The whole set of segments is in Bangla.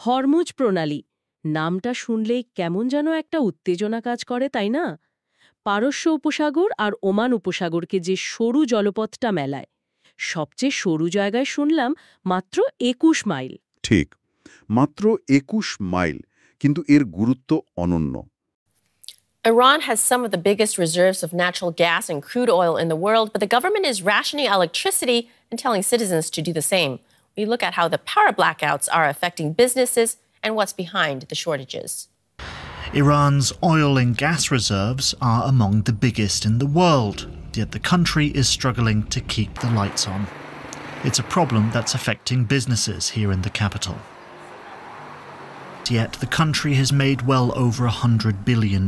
হরমুজ প্রণালী নামটা শুনলেই কেমন যেন একটা উত্তেজনা কাজ করে, তাই না? পারস্য উপসাগর আর ওমান উপসাগরকে যে সরু জলপথটা মেলায়, সবচেয়ে সরু জায়গায় শুনলাম মাত্র ২১ মাইল। ঠিক, মাত্র ২১ মাইল, কিন্তু এর গুরুত্ব অনন্য। Iran has some of the biggest reserves of natural gas and crude oil in the world, but the government is rationing electricity and telling citizens to do the same. We look at how the power blackouts are affecting businesses and what's behind the shortages. Iran's oil and gas reserves are among the biggest in the world, yet the country is struggling to keep the lights on. It's a problem that's affecting businesses here in the capital. Yet the country has made well over $100 billion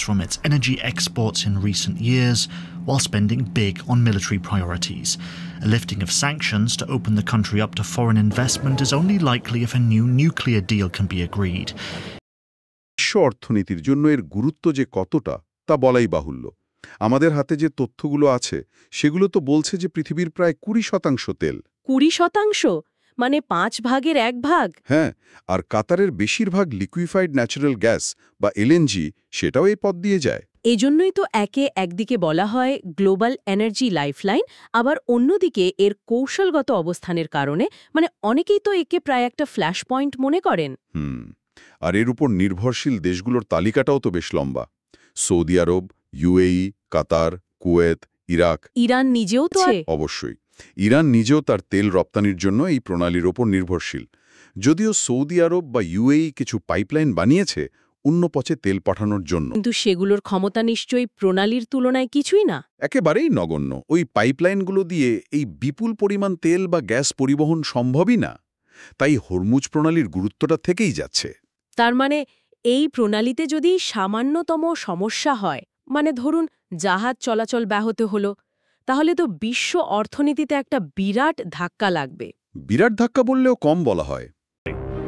from its energy exports in recent years, while spending big on military priorities. A lifting of sanctions to open the country up to foreign investment is only likely if a new nuclear deal can be agreed. বিশ্ব অর্থনীতির জন্য এর গুরুত্ব যে কতটা তা বলাই বাহুল্য। আমাদের হাতে যে তথ্যগুলো আছে সেগুলো তো বলছে যে পৃথিবীর প্রায় ২০% তেল। ২০%? মানে ৫ ভাগের ১ ভাগ? হ্যাঁ, আর কাতারের বেশিরভাগ লিকুইফাইড ন্যাচারাল গ্যাস বা এলএনজি সেটাও এই পথ দিয়ে যায়। এজন্যই তো একদিকে বলা হয় গ্লোবাল এনার্জি লাইফলাইন, আবার অন্যদিকে এর কৌশলগত অবস্থানের কারণে অনেকেই তো একে প্রায় একটা ফ্ল্যাশ পয়েন্ট মনে করেন। আর এর উপর নির্ভরশীল দেশগুলোর তালিকাটাও তো বেশ লম্বা। সৌদি আরব, ইউএই, কাতার, কুয়েত, ইরাক, ইরান নিজেও তো অবশ্যই। ইরান নিজেও তার তেল রপ্তানির জন্য এই প্রণালীর ওপর নির্ভরশীল। যদিও সৌদি আরব বা ইউএই কিছু পাইপলাইন বানিয়েছে অন্য পথে তেল পাঠানোর জন্য, কিন্তু সেগুলোর ক্ষমতা নিশ্চয়ই প্রণালীর তুলনায় কিছুই না। একেবারেই নগণ্য। ওই পাইপলাইনগুলো দিয়ে এই বিপুল পরিমাণ তেল বা গ্যাস পরিবহন সম্ভবই না। তাই হরমুজ প্রণালীর গুরুত্বটা থেকেই যাচ্ছে। তার মানে এই প্রণালীতে যদি সামান্যতম সমস্যা হয়, ধরুন জাহাজ চলাচল ব্যাহত হলো, তাহলে তো বিশ্ব অর্থনীতিতে একটা বিরাট ধাক্কা লাগবে। বিরাট ধাক্কা বললেও কম বলা হয়।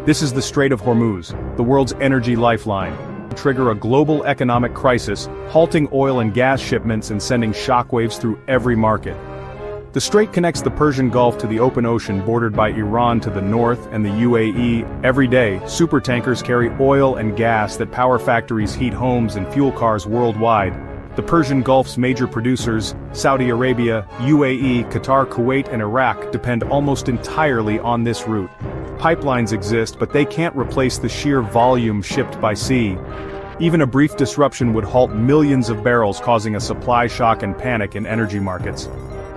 This is the Strait of Hormuz, the world's energy lifeline. Trigger a global economic crisis, halting oil and gas shipments and sending shockwaves through every market. The strait connects the Persian Gulf to the open ocean bordered by Iran to the north and the UAE. Every day, supertankers carry oil and gas that power factories, heat homes, and fuel cars worldwide. The Persian Gulf's major producers, Saudi Arabia, UAE, Qatar, Kuwait, and Iraq, depend almost entirely on this route. Pipelines exist, but they can't replace the sheer volume shipped by sea. Even a brief disruption would halt millions of barrels, causing a supply shock and panic in energy markets.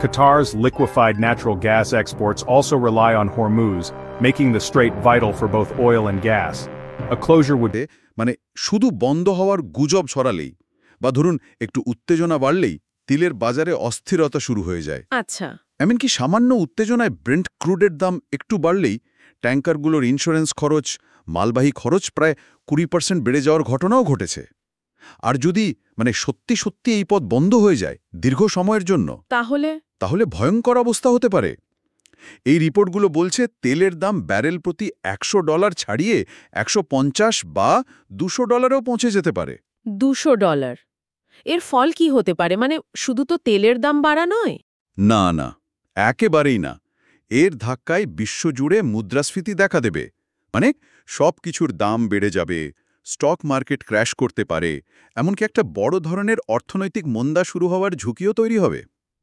Qatar's liquefied natural gas exports also rely on Hormuz, making the strait vital for both oil and gas. A closure would শুধু বন্ধ হওয়ার গুজব ছড়ালেই বা ধরুন একটু উত্তেজনা বাড়লেই তেলের বাজারে অস্থিরতা শুরু হয়ে যায়। আচ্ছা, এমনকি সামান্য উত্তেজনায় ব্রেন্ট ক্রুডের দাম একটু বাড়লেই ট্যাঙ্কারগুলোর ইন্স্যুরেন্স খরচ, মালবাহী খরচ প্রায় 20% বেড়ে যাওয়ার ঘটনাও ঘটেছে। আর যদি সত্যি সত্যি এই পথ বন্ধ হয়ে যায় দীর্ঘ সময়ের জন্য, তাহলে ভয়ঙ্কর অবস্থা হতে পারে। এই রিপোর্টগুলো বলছে তেলের দাম ব্যারেল প্রতি $100 ছাড়িয়ে 150 বা $200 পৌঁছে যেতে পারে। $200? এর ফল কি হতে পারে? শুধু তো তেলের দাম বাড়া নয়। না না, একেবারেই না। এর ধাক্কায় বিশ্বজুড়ে মুদ্রাস্ফীতি দেখা দেবে। সব কিছুর দাম বেড়ে যাবে, স্টক মার্কেট ক্র্যাশ করতে পারে, এমনকি একটা বড় ধরনের অর্থনৈতিক মন্দা শুরু হওয়ার ঝুঁকিও তৈরি হবে।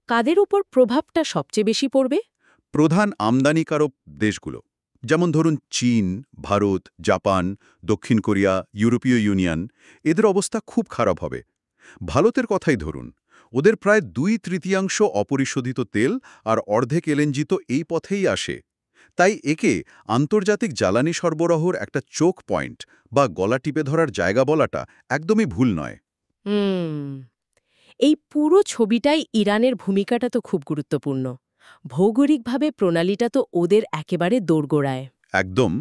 কাদের উপর প্রভাবটা সবচেয়ে বেশি পড়বে? প্রধান আমদানিকারক দেশগুলো, যেমন ধরুন চীন, ভারত, জাপান, দক্ষিণ কোরিয়া, ইউরোপীয় ইউনিয়ন, এদের অবস্থা খুব খারাপ হবে। ভারতের কথাই ধরুন, ওদের প্রায় 2/3 অপরিশোধিত তেল আর অর্ধেক এলএনজি তো এই পথেই আসে। তাই একে আন্তর্জাতিক জ্বালানি সরবরাহর একটা চোখ পয়েন্ট বা গলা টিপে ধরার জায়গা বলাটা একদমই ভুল নয়। এই পুরো ছবিটাই ইরানের ভূমিকাটা তো খুব গুরুত্বপূর্ণ। ভৌগোলিকভাবে প্রণালীটা তো ওদের একেবারে দোরগোড়ায়। একদম।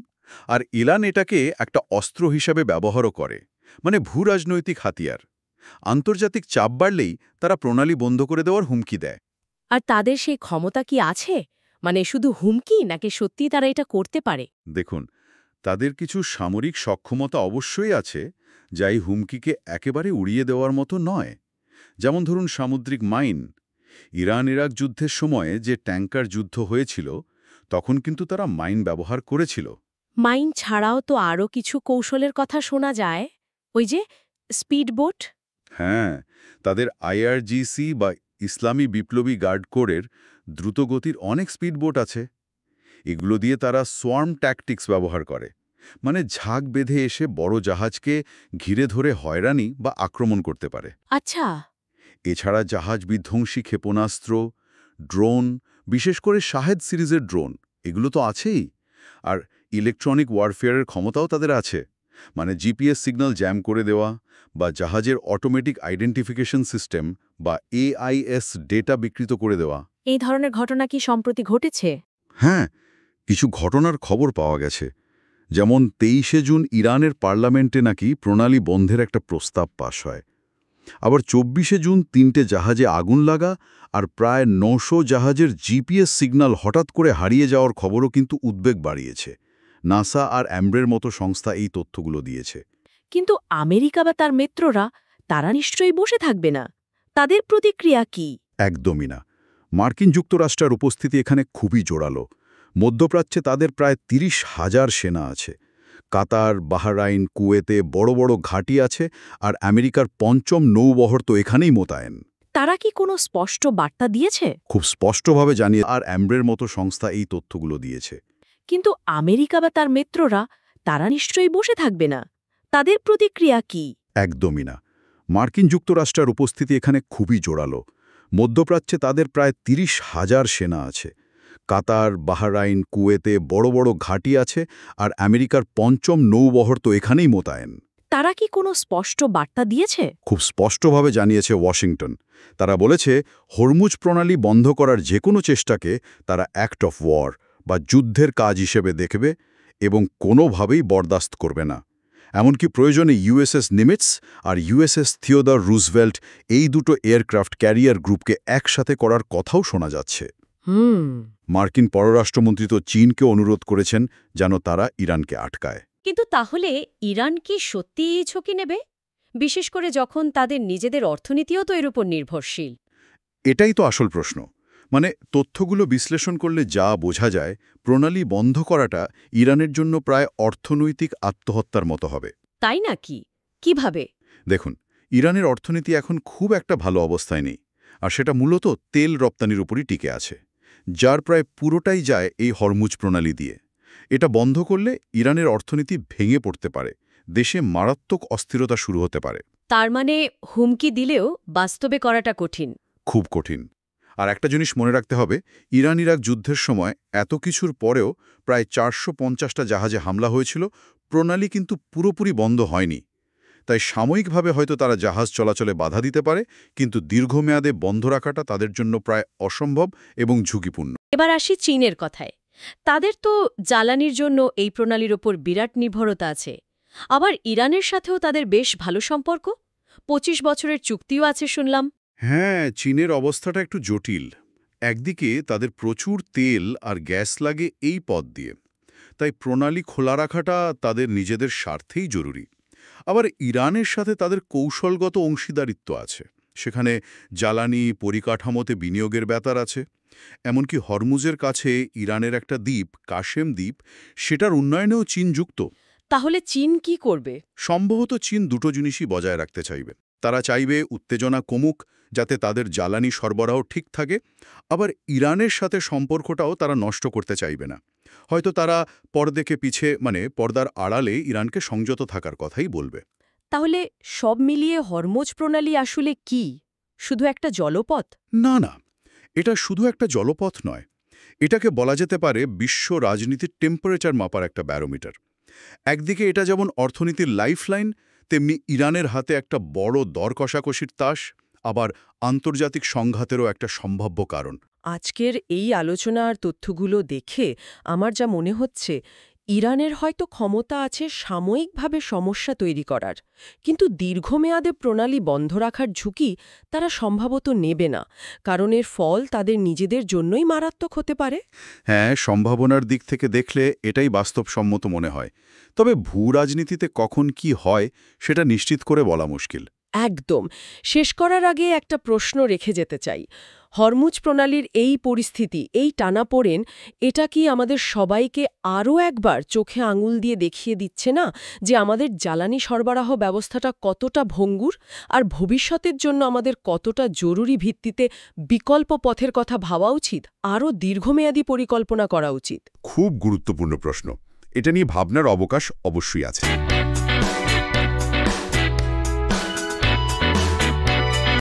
আর ইরান এটাকে একটা অস্ত্র হিসাবে ব্যবহারও করে, ভূরাজনৈতিক হাতিয়ার। আন্তর্জাতিক চাপ বাড়লেই তারা প্রণালী বন্ধ করে দেওয়ার হুমকি দেয়। আর তাদের সেই ক্ষমতা কি আছে? শুধু হুমকি, নাকি সত্যি তারা এটা করতে পারে? দেখুন, তাদের কিছু সামরিক সক্ষমতা অবশ্যই আছে, যা এই হুমকিকে একেবারে উড়িয়ে দেওয়ার মতো নয়। যেমন ধরুন সামুদ্রিক মাইন। ইরান-ইরাক যুদ্ধের সময়ে যে ট্যাঙ্কার যুদ্ধ হয়েছিল, তখন কিন্তু তারা মাইন ব্যবহার করেছিল। মাইন ছাড়াও তো আরও কিছু কৌশলের কথা শোনা যায়, ওই যে স্পিডবোট। হ্যাঁ, তাদের আইআরজিসি বা ইসলামী বিপ্লবী গার্ড কোরের দ্রুতগতির অনেক স্পিডবোট আছে। এগুলো দিয়ে তারা সোয়ার্ম ট্যাকটিক্স ব্যবহার করে, মানে ঝাঁক বেঁধে এসে বড় জাহাজকে ঘিরে ধরে হয়রানি বা আক্রমণ করতে পারে। আচ্ছা। এছাড়া জাহাজ বিধ্বংসী ক্ষেপণাস্ত্র, ড্রোন, বিশেষ করে শাহেদ সিরিজের ড্রোন, এগুলো তো আছেই। আর ইলেকট্রনিক ওয়ারফেয়ারের ক্ষমতাও তাদের আছে, মানে জিপিএস সিগন্যাল জ্যাম করে দেওয়া বা জাহাজের অটোমেটিক আইডেন্টিফিকেশন সিস্টেম বা AIS ডেটা বিকৃত করে দেওয়া। এই ধরনের ঘটনা কি সম্প্রতি ঘটেছে? হ্যাঁ, কিছু ঘটনার খবর পাওয়া গেছে। যেমন 23শে জুন ইরানের পার্লামেন্টে নাকি প্রণালী বন্ধের একটা প্রস্তাব পাশ হয়। আবার 24শে জুন 3টে জাহাজে আগুন লাগা আর প্রায় 900 জাহাজের জিপিএস সিগন্যাল হঠাৎ করে হারিয়ে যাওয়ার খবরও কিন্তু উদ্বেগ বাড়িয়েছে। নাসা আর অ্যাম্ব্রের মতো সংস্থা এই তথ্যগুলো দিয়েছে। কিন্তু আমেরিকা বা তার মিত্ররা, তারা নিশ্চয়ই বসে থাকবে না। তাদের প্রতিক্রিয়া কি? একদমই না। মার্কিন যুক্তরাষ্ট্রের উপস্থিতি এখানে খুবই জোরালো। মধ্যপ্রাচ্যে তাদের প্রায় 30,000 সেনা আছে। কাতার, বাহরাইন, কুয়েতে বড় বড় ঘাঁটি আছে, আর আমেরিকার 5ম নৌবহর তো এখানেই মোতায়েন। তারা কি কোনো স্পষ্ট বার্তা দিয়েছে? খুব স্পষ্টভাবে জানিয়ে আর অ্যাম্ব্রের মতো সংস্থা এই তথ্যগুলো দিয়েছে। কিন্তু আমেরিকা বা তার মিত্ররা, তারা নিশ্চয়ই বসে থাকবে না। তাদের প্রতিক্রিয়া কি? একদমই না। মার্কিন যুক্তরাষ্ট্রের উপস্থিতি এখানে খুবই জোরালো। মধ্যপ্রাচ্যে তাদের প্রায় 30,000 সেনা আছে। কাতার, বাহরাইন, কুয়েতে বড় বড় ঘাঁটি আছে, আর আমেরিকার 5ম নৌবহর তো এখানেই মোতায়েন। তারা কি কোনো স্পষ্ট বার্তা দিয়েছে? খুব স্পষ্টভাবে জানিয়েছে ওয়াশিংটন। তারা বলেছে হরমুজ প্রণালী বন্ধ করার যে কোনো চেষ্টাকে তারা অ্যাক্ট অফ ওয়ার বা যুদ্ধের কাজ হিসেবে দেখবে এবং কোনোভাবেই বরদাস্ত করবে না। এমনকি প্রয়োজনে USS নিমিটস আর USS থিওডর রুজভেল্ট, এই দুটো এয়ারক্রাফট ক্যারিয়ার গ্রুপকে একসাথে করার কথাও শোনা যাচ্ছে। মার্কিন পররাষ্ট্রমন্ত্রী তো চীনকে অনুরোধ করেছেন যেন তারা ইরানকে আটকায়। কিন্তু তাহলে ইরান কি সত্যিই এই ঝুঁকি নেবে, বিশেষ করে যখন তাদের নিজেদের অর্থনীতিও তো এর উপর নির্ভরশীল? এটাই তো আসল প্রশ্ন। মানে তথ্যগুলো বিশ্লেষণ করলে যা বোঝা যায়, প্রণালী বন্ধ করাটা ইরানের জন্য প্রায় অর্থনৈতিক আত্মহত্যার মতো হবে। তাই নাকি? কিভাবে? দেখুন, ইরানের অর্থনীতি এখন খুব একটা ভালো অবস্থায় নেই, আর সেটা মূলত তেল রপ্তানির উপরই টিকে আছে, যার প্রায় পুরোটাই যায় এই হরমুজ প্রণালী দিয়ে। এটা বন্ধ করলে ইরানের অর্থনীতি ভেঙে পড়তে পারে, দেশে মারাত্মক অস্থিরতা শুরু হতে পারে। তার মানে হুমকি দিলেও বাস্তবে করাটা কঠিন। খুব কঠিন। আর একটা জিনিস মনে রাখতে হবে, ইরান ইরাক যুদ্ধের সময় এত কিছুর পরেও প্রায় 450টা জাহাজে হামলা হয়েছিল, প্রণালী কিন্তু পুরোপুরি বন্ধ হয়নি। তাই সাময়িকভাবে হয়তো তারা জাহাজ চলাচলে বাধা দিতে পারে, কিন্তু দীর্ঘমেয়াদে বন্ধ রাখাটা তাদের জন্য প্রায় অসম্ভব এবং ঝুঁকিপূর্ণ। এবার আসি চীনের কথায়। তাদের তো জ্বালানির জন্য এই প্রণালীর ওপর বিরাট নির্ভরতা আছে। আবার ইরানের সাথেও তাদের বেশ ভালো সম্পর্ক, 25 বছরের চুক্তিও আছে শুনলাম। হ্যাঁ, চীনের অবস্থাটা একটু জটিল। একদিকে তাদের প্রচুর তেল আর গ্যাস লাগে এই পথ দিয়ে, তাই প্রণালী খোলা রাখাটা তাদের নিজেদের স্বার্থেই জরুরি। আবার ইরানের সাথে তাদের কৌশলগত অংশীদারিত্ব আছে, সেখানে জ্বালানি পরিকাঠামোতে বিনিয়োগের ব্যাপার আছে। এমনকি হরমুজের কাছে ইরানের একটা দ্বীপ, কাশেম দ্বীপ, সেটার উন্নয়নেও চীন যুক্ত। তাহলে চীন কি করবে? সম্ভবত চীন দুটো জিনিসই বজায় রাখতে চাইবে। তারা চাইবে উত্তেজনা কমুক, যাতে তাদের জ্বালানি সরবরাহ ঠিক থাকে। আবার ইরানের সাথে সম্পর্কটাও তারা নষ্ট করতে চাইবে না। হয়তো তারা পর্দার আড়ালে ইরানকে সংযত থাকার কথাই বলবে। তাহলে সব মিলিয়ে হরমুজ প্রণালী আসলে কি? শুধু একটা জলপথ? না, এটা শুধু একটা জলপথ নয়। এটাকে বলা যেতে পারে বিশ্ব রাজনীতির টেম্পারেচার মাপার একটা ব্যারোমিটার। একদিকে এটা যেমন অর্থনীতির লাইফলাইন, তেমনি ইরানের হাতে একটা বড় দর কষাকষির তাস, আবার আন্তর্জাতিক সংঘাতেরও একটা সম্ভাব্য কারণ। আজকের এই আলোচনা আর তথ্যগুলো দেখে আমার যা মনে হচ্ছে, ইরানের হয়তো ক্ষমতা আছে সাময়িকভাবে সমস্যা তৈরি করার, কিন্তু দীর্ঘমেয়াদে প্রণালী বন্ধ রাখার ঝুঁকি তারা সম্ভবত নেবে না, কারণ এর ফল তাদের নিজেদের জন্যই মারাত্মক হতে পারে। হ্যাঁ, সম্ভাবনার দিক থেকে দেখলে এটাই বাস্তবসম্মত মনে হয়। তবে ভূরাজনীতিতে কখন কি হয় সেটা নিশ্চিত করে বলা মুশকিল। একদম। শেষ করার আগে একটা প্রশ্ন রেখে যেতে চাই। হরমুজ প্রণালীর এই পরিস্থিতি, এই টানাপোড়েন, এটা কি আমাদের সবাইকে আরও একবার চোখে আঙুল দিয়ে দেখিয়ে দিচ্ছে না যে আমাদের জ্বালানি সরবরাহ ব্যবস্থাটা কতটা ভঙ্গুর আর ভবিষ্যতের জন্য আমাদের কতটা জরুরি ভিত্তিতে বিকল্প পথের কথা ভাবা উচিত, আরও দীর্ঘমেয়াদী পরিকল্পনা করা উচিত? খুব গুরুত্বপূর্ণ প্রশ্ন। এটা নিয়ে ভাবনার অবকাশ অবশ্যই আছে।